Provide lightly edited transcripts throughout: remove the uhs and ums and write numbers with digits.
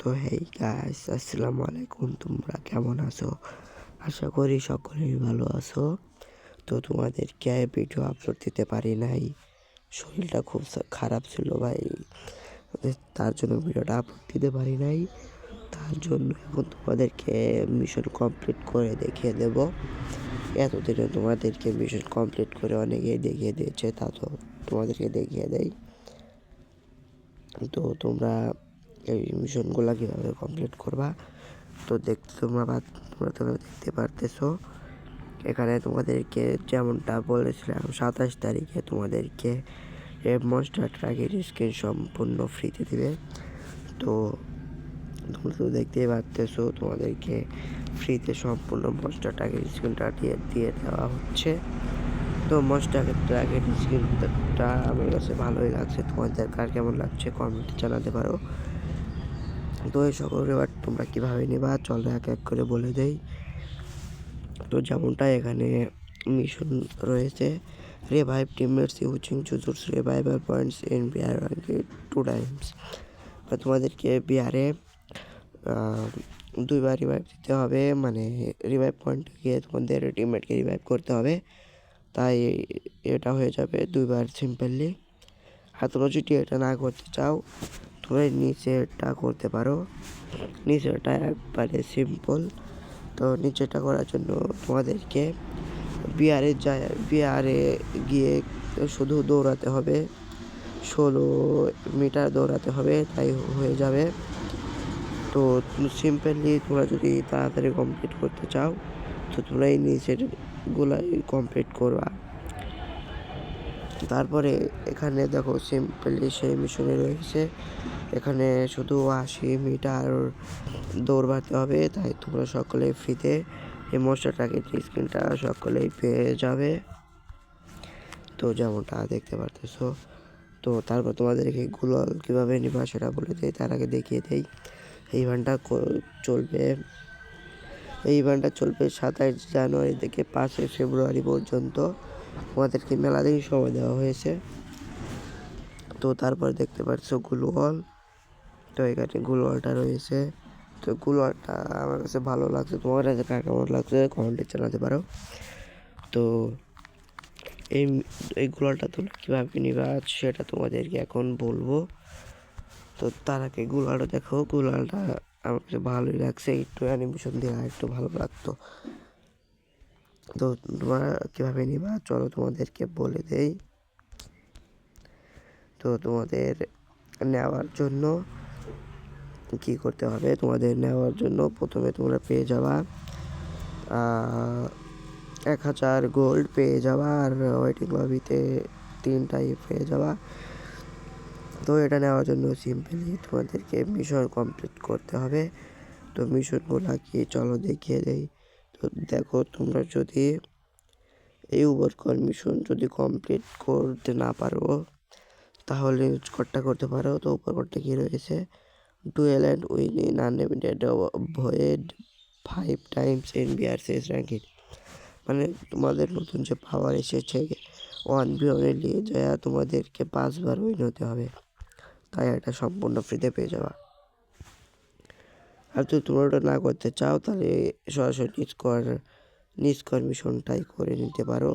তো hey guys, আসসালামু আলাইকুম। তোমরা কেমন আছো? আশা করি সকলেই ভালো আছো। তো তোমাদেরকে ভিডিও আপলোড দিতে পারি নাই, শরীরটা খুব খারাপ ছিল ভাই। তার জন্য ভিডিওটা আপলোড দিতে পারি নাই। তার জন্য এখন তোমাদেরকে মিশন কমপ্লিট করে দেখিয়ে দেব। এতদিনে তোমাদেরকে মিশন কমপ্লিট করে অনেকেই দেখিয়ে দিয়েছে, তা তো তোমাদেরকে দেখিয়ে দেয়। তো তোমরা এই মিশনগুলো কীভাবে কমপ্লিট করবা, তো তোমরা দেখতে পারতেছো। এখানে তোমাদেরকে যেমনটা বলেছিলাম 27 তারিখে তোমাদেরকে মনস্টার ট্রাকের স্কিন সম্পূর্ণ ফ্রিতে দিবে। তো তোমরা তো দেখতেই পারতেছো তোমাদেরকে ফ্রিতে সম্পূর্ণ মনস্টার ট্রাকের স্কিনটা দিয়ে দেওয়া হচ্ছে। তো মনস্টার ট্রাকের স্কিনটা আমার কাছে ভালোই লাগছে। তোমাদের কার কেমন লাগছে কমেন্টে জানাতে পারো। তো এই সকল রিওয়ার্ড তোমরা কীভাবে নেবা চলো এক এক করে বলে দেই। তো যেমনটা এখানে মিশন রয়েছে, revive teammates using choosers revival points in BR 2 times. তোমাদেরকে বিআরে 2বার রিভাইভ দিতে হবে, মানে রিভাইভ পয়েন্টে গিয়ে তোমাদের টিমমেটকে রিভাইভ করতে হবে। তাই এটা হয়ে যাবে 2বার সিম্পলি। আর তোমরা যদি এটা না করতে চাও তোমরা নিচেটা করতে পারো। নিচেটা একবারে সিম্পল। তো নিচেটা করার জন্য তোমাদেরকে বিআরে গিয়ে শুধু দৌড়াতে হবে, 16 মিটার দৌড়াতে হবে, তাই হয়ে যাবে। তো সিম্পলি তোমরা যদি তাড়াতাড়ি কমপ্লিট করতে চাও তো তোমরা এই নিচের গুলাই কমপ্লিট করবা। তারপরে এখানে দেখো সিম্পলি সেই মিশনে রয়েছে, এখানে শুধু 80 মিটার দৌড়াতে হবে। তাই তোমরা সকলে ফ্রিতে এই মনস্টার ট্রাকের স্ক্রিনটা সকলেই পেয়ে যাবে। তো যেমনটা দেখতে পারতেছো। তো তারপর তোমাদেরকে গ্লোয়াল কীভাবে নিবা সেটা বলে দেয়, তার আগে দেখিয়ে দেই। এই ইভেন্টটা চলবে 27 জানুয়ারি থেকে 5 ফেব্রুয়ারি পর্যন্ত। তোমাদেরকে মেলা দিন সময় দেওয়া হয়েছে। তো তারপর দেখতে পাচ্ছ গ্লোয়াল। তো এখানে গ্লোয়ালটা রয়েছে। তো গ্লোয়ালটা আমার কাছে ভালো লাগছে, তোমার কাছে কার কেমন লাগছে কমেন্টে জানাতে পারো। তো এই গ্লোয়ালটা তোমরা কীভাবে নিবা সেটা তোমাদেরকে এখন বলবো। তো তার আগে গ্লোয়ালটা দেখো, গ্লোয়ালটা আমার কাছে ভালোই লাগছে, একটু অ্যানিমেশন দিয়ে একটু ভালো লাগতো। তো তোমরা কীভাবে নিবা চলো তোমাদেরকে বলে দেই। তো তোমাদের নেওয়ার জন্য কী করতে হবে, তোমাদের নেওয়ার জন্য প্রথমে তোমরা পেয়ে যাবা 1000 গোল্ড পেয়ে যাবা, আর ওয়েটিং লবিতে 3টাই পেয়ে যাবা। তো এটা নেওয়ার জন্য সিম্পলি তোমাদেরকে মিশন কমপ্লিট করতে হবে। তো মিশনগুলো কি চলো দেখিয়ে দেই। তো দেখো তোমরা যদি এই ওভারকল মিশন যদি কমপ্লিট করতে না পারো তাহলে কোডটা করতে পারো। তো কোডটা কী রয়েছে, dual and win in unlimited void 5 Times in BRCS ranking. মানে তোমাদের নতুন যে পাওয়ার এসেছে 1v1 নিয়ে যায় তোমাদেরকে 5বার উইন হতে হবে, তাই এটা সম্পূর্ণ ফ্রিতে পেয়ে যাবা। আর যদি তোমরা ওটা না করতে চাও তাহলে সরাসরি নিষ্কর মিশনটাই করে নিতে পারো।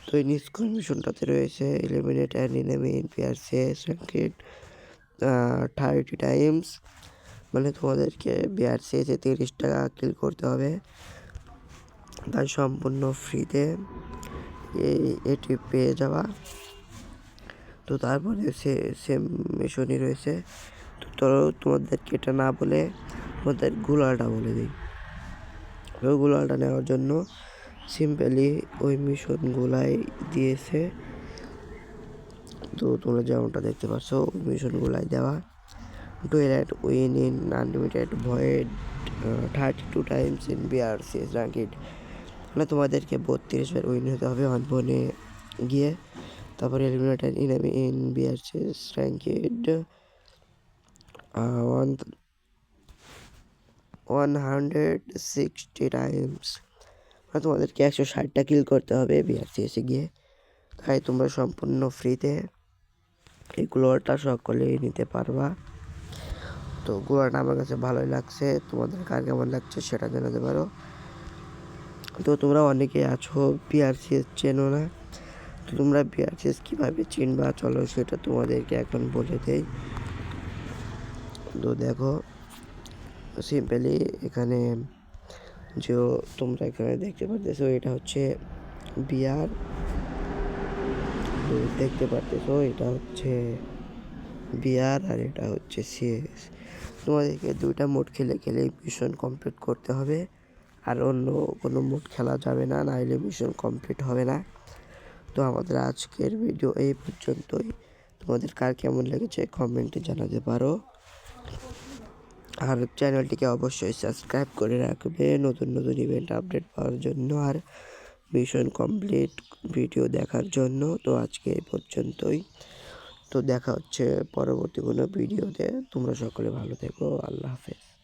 তো এই নিষ্কর মিশনটাতে রয়েছে eliminate and enemy in BRCS ranking 30 times. মানে তোমাদেরকে বিআরসিএসে 30 টাকা কিল করতে হবে, তাই সম্পূর্ণ ফ্রিতে এটি পেয়ে যাওয়া। তো তারপরে সেম মিশনই রয়েছে। তো তোমাদেরকে এটা না বলে তোমাদের গ্লোয়ালটা বলে দিই। ওই গ্লোয়ালটা নেওয়ার জন্য সিম্পলি ওই মিশনগুলাই দিয়েছে। তো তোমরা যেমনটা দেখতে পাচ্ছ ওই মিশনগুলাই দেওয়া, duel and win in unlimited void 32 times in BRCS ranking. মানে তোমাদেরকে 32বার উইন হতে হবে 1v1 গিয়ে। তারপরে eliminate and enemy in BRCS ranking 160 times. মানে তোমাদেরকে 160টা কিল করতে হবে বিআরসিএসে গিয়ে। তাই তোমরা সম্পূর্ণ ফ্রিতে এই গ্লোয়ালটা সকলেই নিতে পারবা। তো ঘোড়াটা আমার কাছে ভালোই লাগছে, তোমাদের কার কেমন লাগছে সেটা জানাতে পারো। তো তোমরা অনেকে আছো বিআরসিএস চেনো না, তো তোমরা বিআরসিএস কীভাবে চিনবা চলো সেটা তোমাদেরকে এখন বলে দেই। তো দেখো সিম্পলি এখানে যে তোমরা এখানে দেখতে পারতেছো এটা হচ্ছে বিআর, তো দেখতে পারতেছো এটা হচ্ছে বিআর আর এটা হচ্ছে সিএস। তোমাদেরকে দুইটা মোড খেলে মিশন কমপ্লিট করতে হবে, আর অন্য কোনো মোড খেলা যাবে না, নাহলে মিশন কমপ্লিট হবে না। তো আমাদের আজকের ভিডিও এই পর্যন্তই। তোমাদের কার কেমন লেগেছে কমেন্টে জানাতে পারো, আর চ্যানেলটিকে অবশ্যই সাবস্ক্রাইব করে রাখবে নতুন নতুন ইভেন্ট আপডেট পাওয়ার জন্য আর মিশন কমপ্লিট ভিডিও দেখার জন্য। তো আজকে এই পর্যন্তই, তো দেখা হচ্ছে পরবর্তী কোনো ভিডিওতে। তোমরা সকলে ভালো থেকো, আল্লাহ হাফেজ।